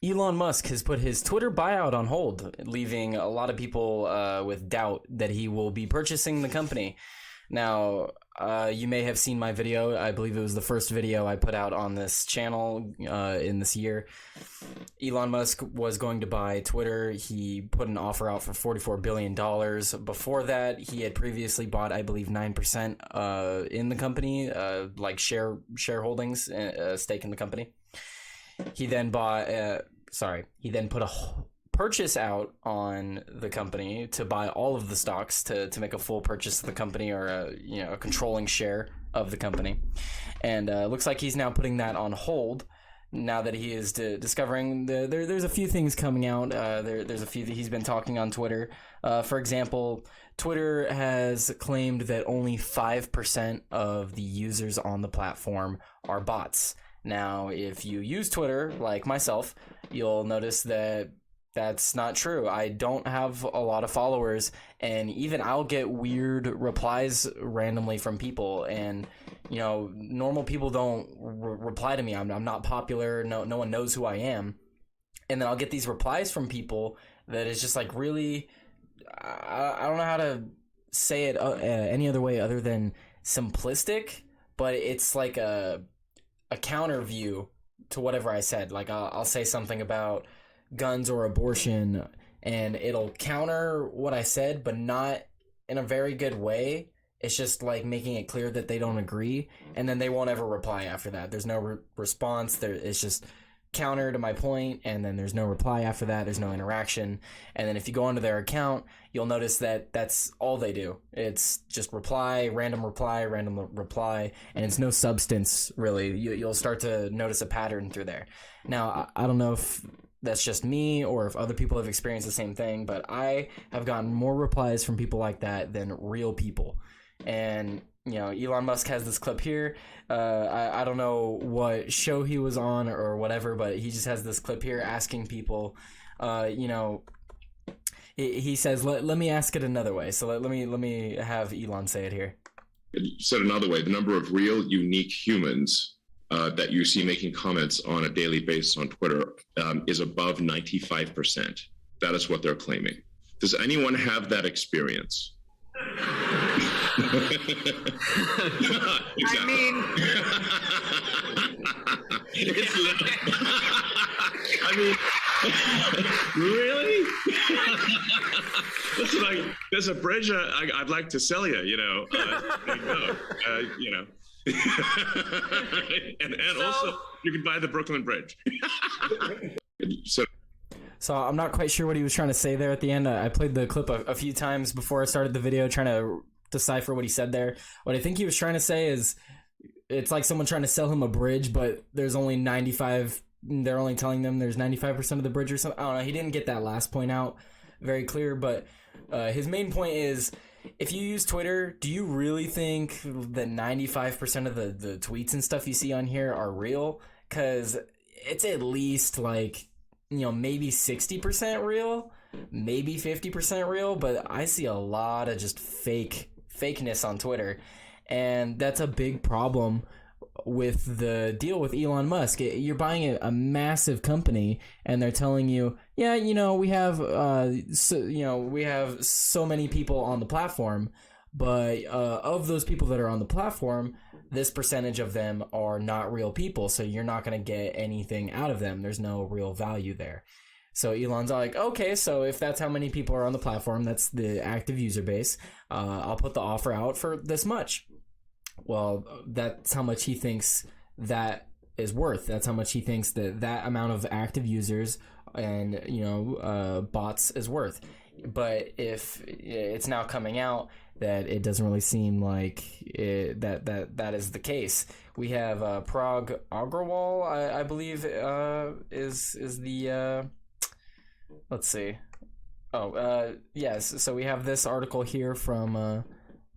Elon Musk has put his Twitter buyout on hold, leaving a lot of people with doubt that he will be purchasing the company. Now, you may have seen my video. I believe it was the first video I put out on this channel in this year. Elon Musk was going to buy Twitter. He put an offer out for $44 billion. Before that, he had previously bought, I believe, 9% in the company, like shareholdings, stake in the company. He then he then put a purchase out on the company to buy all of the stocks to make a full purchase of the company, or a controlling share of the company. And looks like he's now putting that on hold now that he is discovering there's a few things coming out. There's a few that he's been talking on Twitter. For example, Twitter has claimed that only 5% of the users on the platform are bots. Now, if you use Twitter, like myself, you'll notice that that's not true. I don't have a lot of followers, and even I'll get weird replies randomly from people, and normal people don't reply to me. I'm not popular. No one knows who I am. And then I'll get these replies from people that is just like really, I don't know how to say it any other way other than simplistic, but it's like a counter view to whatever I said. Like I'll say something about guns or abortion, and it'll counter what I said, but not in a very good way. It's just like making it clear that they don't agree, and then they won't ever reply after that. There's no response. It's just counter to my point, and then there's no reply after that. There's no interaction. And then if you go onto their account, you'll notice that that's all they do. It's just random reply, and it's no substance, really. You'll start to notice a pattern through there. Now, I don't know if that's just me or if other people have experienced the same thing, but I have gotten more replies from people like that than real people. And Elon Musk has this clip here. I don't know what show he was on or whatever, but he just has this clip here asking people, he says, let me ask it another way. So let me have Elon say it here. Said another way, the number of real unique humans that you see making comments on a daily basis on Twitter is above 95%. That is what they're claiming. Does anyone have that experience? Exactly. I mean, really? Listen, there's a bridge I'd like to sell you. And also you can buy the Brooklyn Bridge. So I'm not quite sure what he was trying to say there at the end. I played the clip a few times before I started the video, trying to decipher what he said there. What I think he was trying to say is it's like someone trying to sell him a bridge, but there's only 95. They're only telling them there's 95% of the bridge or something. I don't know. He didn't get that last point out very clear, but his main point is, if you use Twitter, do you really think that 95% of the tweets and stuff you see on here are real? Because it's at least like, maybe 60% real, maybe 50% real, but I see a lot of just fakeness on Twitter. And that's a big problem with the deal with Elon Musk. You're buying a massive company, and they're telling you, yeah, we have we have so many people on the platform, but of those people that are on the platform, this percentage of them are not real people, so you're not going to get anything out of them. There's no real value there. So Elon's like, okay, so if that's how many people are on the platform, that's the active user base, I'll put the offer out for this much. Well, that's how much he thinks that is worth. That's how much he thinks that amount of active users and bots is worth. But if it's now coming out that it doesn't really seem like that is the case. We have Parag Agrawal, I believe, is the let's see. Yes. So we have this article here from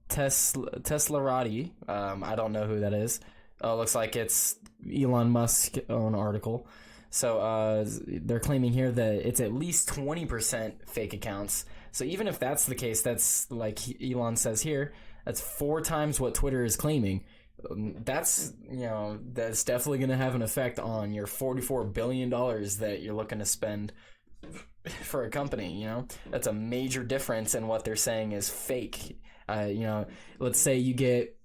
Teslarati. I don't know who that is. Looks like it's Elon Musk's own article. So they're claiming here that it's at least 20% fake accounts. So even if that's the case, that's like Elon says here, that's 4 times what Twitter is claiming. that's that's definitely going to have an effect on your $44 billion that you're looking to spend for a company. That's a major difference in what they're saying is fake. Let's say you get,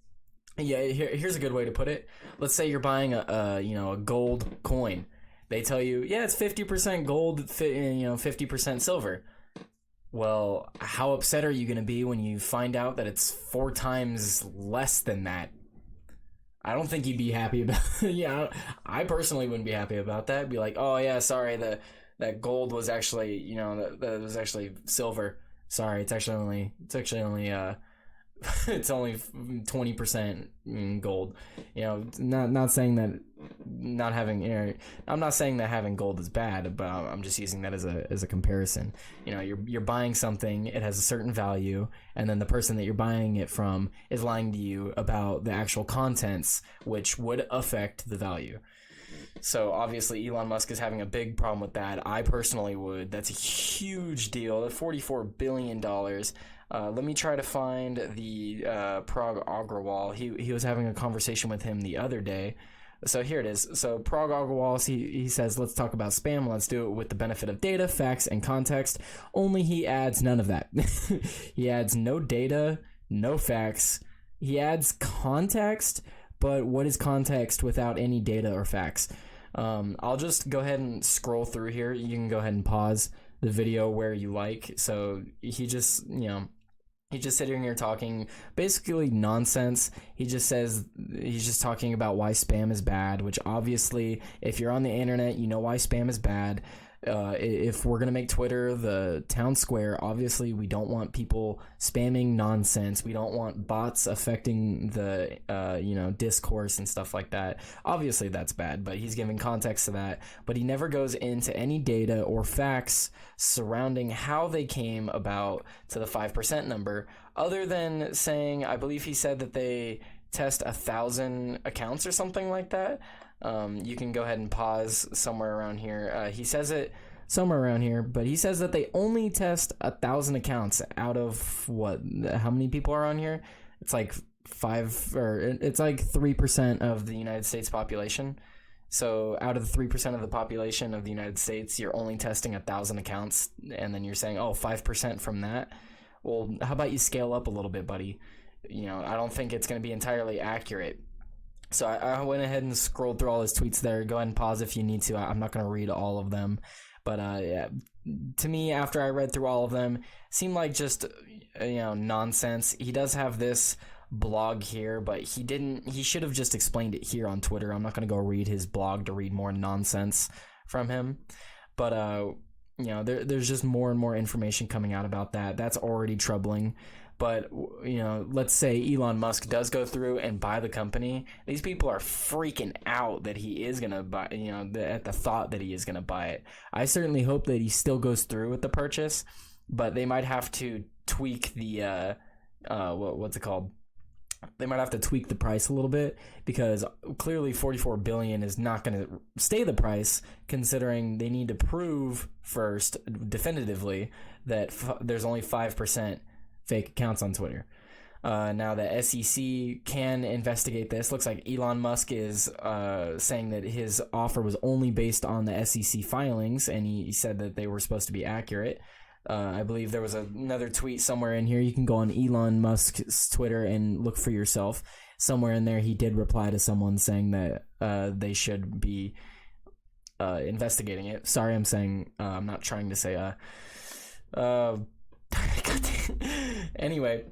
here's a good way to put it. Let's say you're buying a gold coin. They tell you, yeah, it's 50% gold, 50% silver. Well, how upset are you going to be when you find out that it's 4 times less than that? I don't think you'd be happy about it. I personally wouldn't be happy about that. Be like, oh yeah, sorry, that gold was actually, that was actually silver. Sorry, it's actually only it's only 20% gold. Not saying that not having I'm not saying that having gold is bad, but I'm just using that as a comparison. You're buying something, it has a certain value, and then the person that you're buying it from is lying to you about the actual contents, which would affect the value. So obviously Elon Musk is having a big problem with that. I personally would. That's a huge deal. $44 billion. Let me try to find the Parag Agrawal. He was having a conversation with him the other day. So here it is. So Parag Agrawal, he says, let's talk about spam. Let's do it with the benefit of data, facts, and context. Only he adds none of that. He adds no data, no facts. He adds context, but what is context without any data or facts? I'll just go ahead and scroll through here. You can go ahead and pause the video where you like. So he just, he's just sitting here talking basically nonsense. He's just talking about why spam is bad, which obviously, if you're on the internet, you know why spam is bad. If we're going to make Twitter the town square, obviously we don't want people spamming nonsense. We don't want bots affecting the, discourse and stuff like that. Obviously that's bad, but he's giving context to that. But he never goes into any data or facts surrounding how they came about to the 5% number, other than saying, I believe he said that they test 1,000 accounts or something like that. You can go ahead and pause somewhere around here. He says it somewhere around here, but he says that they only test 1,000 accounts out of how many people are on here? It's like 3% of the United States population. So out of the 3% of the population of the United States, you're only testing 1,000 accounts, and then you're saying, 5% from that. Well, how about you scale up a little bit, buddy? I don't think it's going to be entirely accurate. So I went ahead and scrolled through all his tweets there. Go ahead and pause if you need to. I'm not going to read all of them. But to me, after I read through all of them, seemed like just, nonsense. He does have this blog here, but he should have just explained it here on Twitter. I'm not going to go read his blog to read more nonsense from him. But, there's just more and more information coming out about that. That's already troubling. But, let's say Elon Musk does go through and buy the company. These people are freaking out that he is going to buy, at the thought that he is going to buy it. I certainly hope that he still goes through with the purchase, but they might have to tweak the, what's it called? They might have to tweak the price a little bit, because clearly $44 billion is not going to stay the price, considering they need to prove first definitively that there's only 5% fake accounts on Twitter. Now the SEC can investigate this. Looks like Elon Musk is saying that his offer was only based on the SEC filings, and he said that they were supposed to be accurate. I believe there was another tweet somewhere in here. You can go on Elon Musk's Twitter and look for yourself. Somewhere in there he did reply to someone saying that they should be investigating it. Sorry, I'm not trying to say anyway,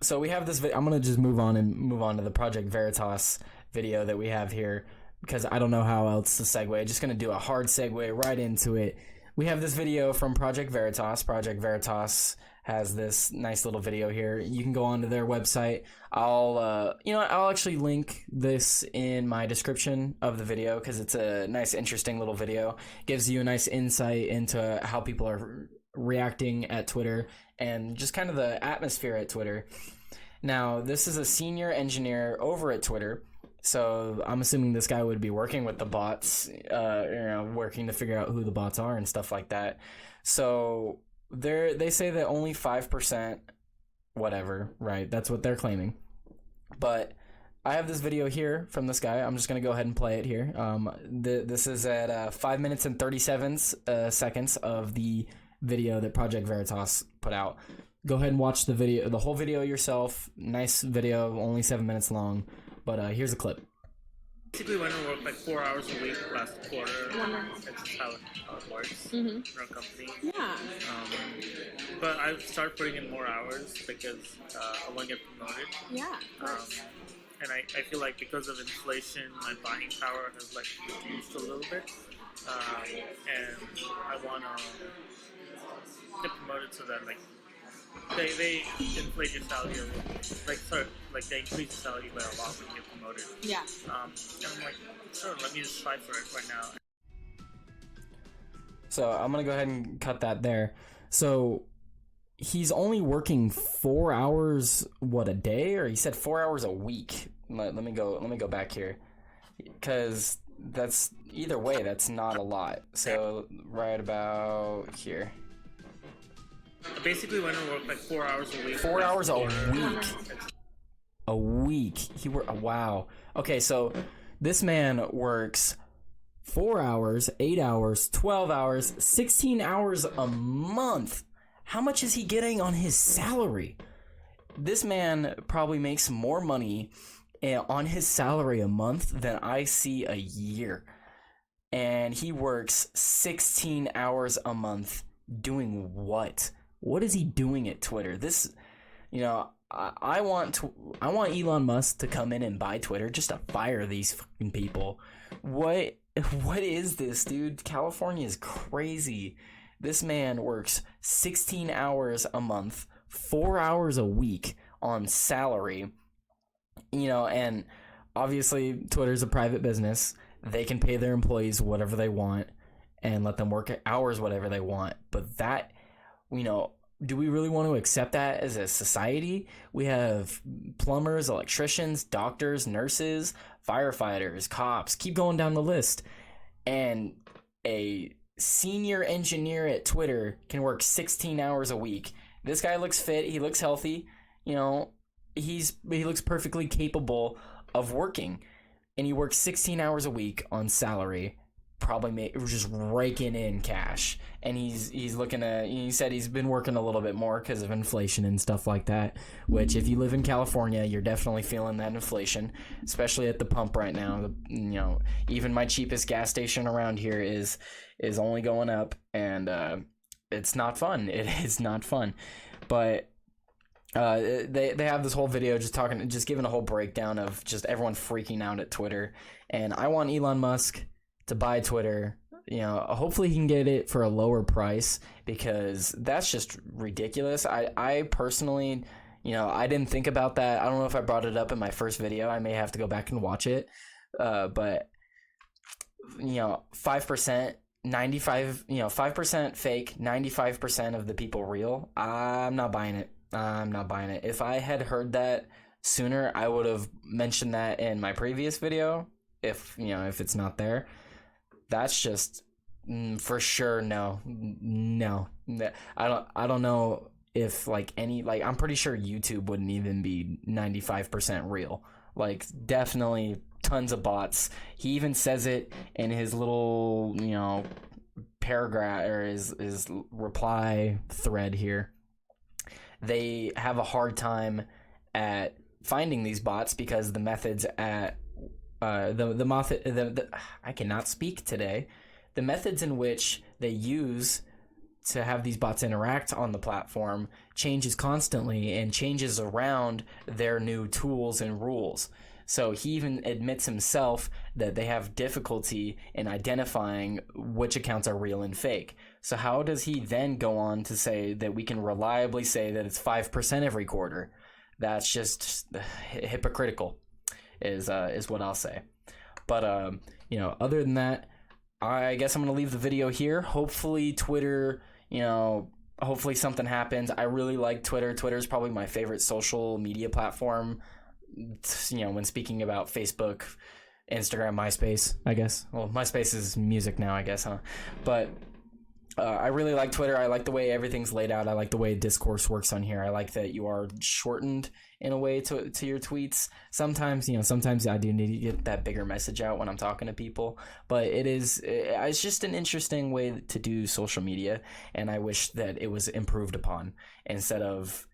so we have this I'm gonna just move on to the Project Veritas video that we have here, because I don't know how else to segue. Just gonna do a hard segue right into it. We have this video from Project Veritas. Project Veritas has this nice little video here. You can go onto their website. I'll actually link this in my description of the video, because it's a nice, interesting little video. Gives you a nice insight into how people are reacting at Twitter and just kind of the atmosphere at Twitter. Now, this is a senior engineer over at Twitter, so I'm assuming this guy would be working with the bots, working to figure out who the bots are and stuff like that. So they say that only 5%, whatever, right? That's what they're claiming. But I have this video here from this guy. I'm just gonna go ahead and play it here. This is at 5 minutes and 37 seconds of the video that Project Veritas put out. Go ahead and watch the whole video yourself. Nice video, only 7 minutes long. But here's a clip. Basically, when we work like 4 hours a week last quarter, that's just how it works in our company. Yeah. But I've started putting in more hours because I want to get promoted. Yeah. And I feel like because of inflation, my buying power has like reduced a little bit. And I want to get promoted so that like they inflate your salary a little, like they increase your salary by a lot when you get promoted. Yeah. And I'm like, sure, let me just try for it right now. So I'm gonna go ahead and cut that there. So he's only working 4 hours a day, or he said 4 hours a week. Let me go back here, because that's either way that's not a lot. So right about here. Basically, when I work like 4 hours a week. 4 hours a week. A week. Wow. Okay, so this man works 4 hours, 8 hours, 12 hours, 16 hours a month. How much is he getting on his salary? This man probably makes more money on his salary a month than I see a year. And he works 16 hours a month doing what? What is he doing at Twitter? This, I want Elon Musk to come in and buy Twitter just to fire these fucking people. What is this, dude? California is crazy. This man works 16 hours a month, 4 hours a week on salary. And obviously Twitter's a private business. They can pay their employees whatever they want and let them work hours whatever they want. But that, do we really want to accept that as a society? We have plumbers, electricians, doctors, nurses, firefighters, cops, keep going down the list. And a senior engineer at Twitter can work 16 hours a week. This guy looks fit, he looks healthy, he looks perfectly capable of working. And he works 16 hours a week on salary, probably just raking in cash. And he's looking at, he said he's been working a little bit more because of inflation and stuff like that, which if you live in California, you're definitely feeling that inflation, especially at the pump right now. Even my cheapest gas station around here is only going up, and it's not fun. It is not fun. But they have this whole video just giving a whole breakdown of just everyone freaking out at Twitter. And I want Elon Musk to buy Twitter. Hopefully he can get it for a lower price, because that's just ridiculous. I personally, I didn't think about that. I don't know if I brought it up in my first video. I may have to go back and watch it. But 5%, 5% fake, 95% of the people real. I'm not buying it. If I had heard that sooner, I would have mentioned that in my previous video. If it's not there, that's just for sure no. I don't know if I'm pretty sure YouTube wouldn't even be 95% real. Definitely tons of bots. He even says it in his little paragraph, or his reply thread here. They have a hard time at finding these bots because the methods at I cannot speak today. The methods in which they use to have these bots interact on the platform changes constantly and changes around their new tools and rules. So he even admits himself that they have difficulty in identifying which accounts are real and fake. So how does he then go on to say that we can reliably say that it's 5% every quarter? That's just hypocritical, is what I'll say. But other than that, I guess I'm gonna leave the video here. Hopefully Twitter, hopefully something happens. I really like Twitter. Twitter is probably my favorite social media platform. When speaking about Facebook, Instagram, MySpace, I guess. Well, MySpace is music now, I guess, huh? But I really like Twitter. I like the way everything's laid out. I like the way discourse works on here. I like that you are shortened in a way to your tweets. Sometimes I do need to get that bigger message out when I'm talking to people. But it's just an interesting way to do social media, and I wish that it was improved upon instead of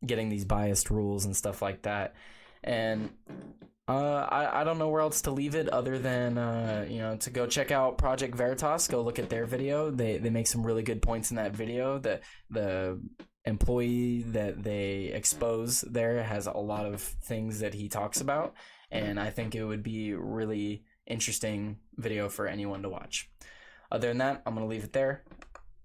getting these biased rules and stuff like that. And I don't know where else to leave it other than to go check out Project Veritas. Go look at their video. They make some really good points in that video. The employee that they expose there has a lot of things that he talks about, and I think it would be really interesting video for anyone to watch. Other than that, I'm gonna leave it there.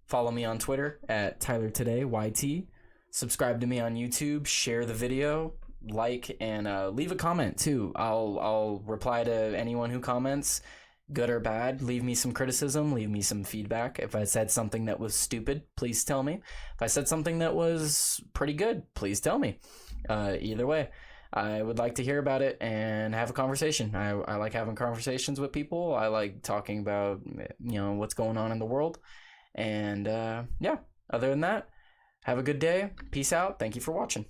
Follow me on Twitter at TylerTodayYT. Subscribe to me on YouTube. Share the video. Like and leave a comment too. I'll reply to anyone who comments, good or bad. Leave me some criticism, leave me some feedback. If I said something that was stupid, please tell me. If I said something that was pretty good, please tell me. Either way, I would like to hear about it and have a conversation. I like having conversations with people. I like talking about what's going on in the world. And other than that, have a good day. Peace out. Thank you for watching.